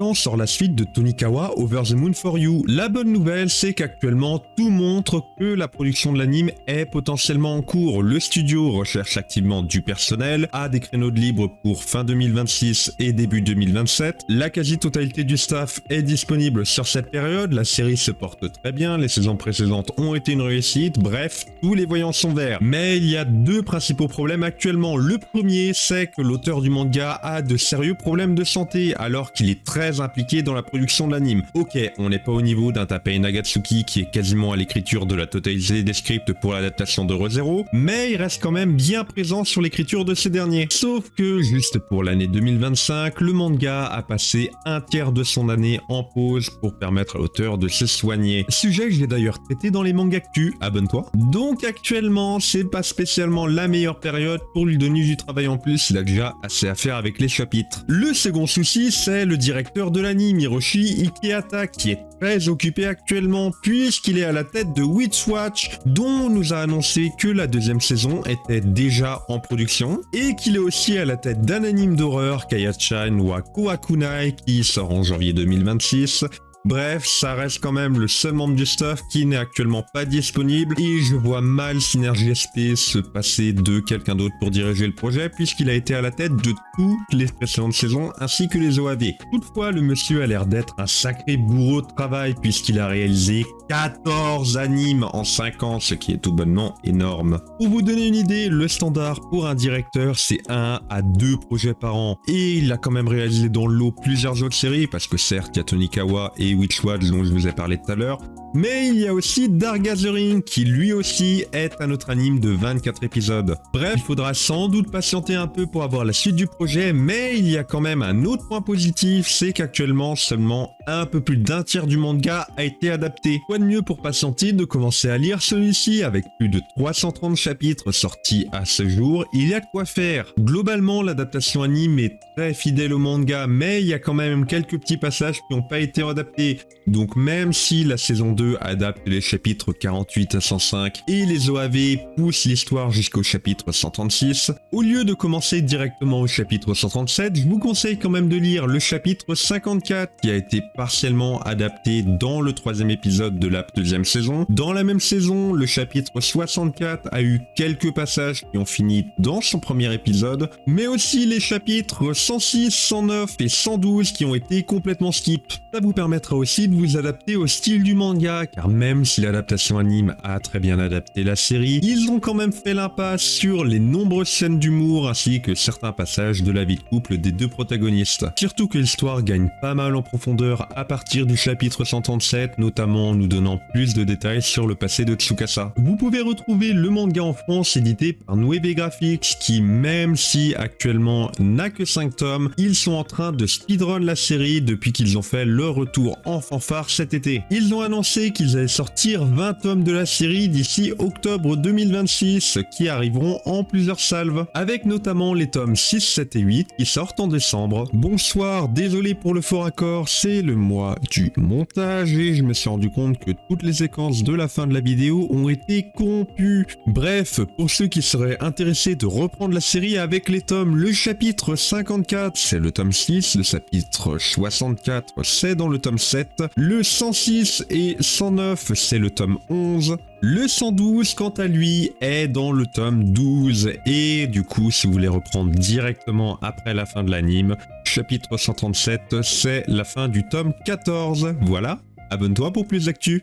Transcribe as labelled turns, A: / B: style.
A: quand sort la suite de Tonikawa Over the Moon for You. La bonne nouvelle, c'est qu'actuellement, tout montre que la production de l'anime est potentiellement en cours. Le studio recherche activement du personnel, a des créneaux de libre pour fin 2026 et début 2027. La quasi-totalité du staff est disponible sur cette période. La série se porte très bien, les saisons précédentes ont été une réussite. Bref, tous les voyants sont verts. Mais il y a deux principaux problèmes actuellement. Le premier, c'est que l'auteur du manga a de sérieux problèmes de santé alors qu'il est très impliqué dans la production de l'anime. Ok, on n'est pas au niveau d'un Tapei Nagatsuki qui est quasiment à l'écriture de la totalité des scripts pour l'adaptation de Re:Zero, mais il reste quand même bien présent sur l'écriture de ces derniers. Sauf que juste pour l'année 2025, le manga a passé un tiers de son année en pause pour permettre à l'auteur de se soigner. Sujet que j'ai d'ailleurs traité dans les Mangactu, abonne-toi. Donc actuellement, c'est pas spécialement la meilleure période pour lui donner du travail en plus, il a déjà assez à faire avec les chapitres. Le second souci, c'est le directeur de l'anime, Hiroshi Ikehata, qui est très occupé actuellement puisqu'il est à la tête de Witch Watch, dont on nous a annoncé que la deuxième saison était déjà en production, et qu'il est aussi à la tête d'un anime d'horreur, Kaya-chan wa Kohakunai, qui sort en janvier 2026. Bref, ça reste quand même le seul membre du staff qui n'est actuellement pas disponible et je vois mal Synergy SP se passer de quelqu'un d'autre pour diriger le projet puisqu'il a été à la tête de toutes les précédentes saisons ainsi que les OAV. Toutefois, le monsieur a l'air d'être un sacré bourreau de travail puisqu'il a réalisé 14 animes en 5 ans, ce qui est tout bonnement énorme. Pour vous donner une idée, le standard pour un directeur, c'est 1 à 2 projets par an. Et il a quand même réalisé dans le lot plusieurs autres séries parce que certes, il y a Tonikawa et Witch Watch dont je vous ai parlé tout à l'heure, mais il y a aussi Dark Gathering qui lui aussi est un autre anime de 24 épisodes. Bref, il faudra sans doute patienter un peu pour avoir la suite du projet, mais il y a quand même un autre point positif, c'est qu'actuellement seulement un peu plus d'un tiers du manga a été adapté. Quoi de mieux pour patienter de commencer à lire celui-ci avec plus de 330 chapitres sortis à ce jour, il y a de quoi faire. Globalement, l'adaptation anime est très fidèle au manga, mais il y a quand même quelques petits passages qui n'ont pas été adaptés. Donc même si la saison 2 adapte les chapitres 48 à 105 et les OAV poussent l'histoire jusqu'au chapitre 136, au lieu de commencer directement au chapitre 137, je vous conseille quand même de lire le chapitre 54 qui a été partiellement adapté dans le 3e épisode de la 2e saison. Dans la même saison, le chapitre 64 a eu quelques passages qui ont fini dans son premier épisode, mais aussi les chapitres 106, 109 et 112 qui ont été complètement skip. Ça vous permettra aussi de vous adapter au style du manga, car même si l'adaptation anime a très bien adapté la série, ils ont quand même fait l'impasse sur les nombreuses scènes d'humour ainsi que certains passages de la vie de couple des deux protagonistes. Surtout que l'histoire gagne pas mal en profondeur à partir du chapitre 137, notamment en nous donnant plus de détails sur le passé de Tsukasa. Vous pouvez retrouver le manga en France édité par Nueve Graphics qui, même si actuellement n'a que 5 tomes, ils sont en train de speedrun la série depuis qu'ils ont fait leur retour en fanfare cet été. Ils ont annoncé qu'ils allaient sortir 20 tomes de la série d'ici octobre 2026 qui arriveront en plusieurs salves, avec notamment les tomes 6, 7 et 8 qui sortent en décembre. Bonsoir, désolé pour le faux raccord, c'est le mois du montage et je me suis rendu compte que toutes les séquences de la fin de la vidéo ont été corrompues. Bref, pour ceux qui seraient intéressés de reprendre la série avec les tomes, le chapitre 54 c'est le tome 6, le chapitre 64 c'est dans le tome 7, le 106 et 109 c'est le tome 11, le 112 quant à lui est dans le tome 12 et du coup si vous voulez reprendre directement après la fin de l'anime, chapitre 137 c'est la fin du tome 14. Voilà, abonne-toi pour plus d'actu.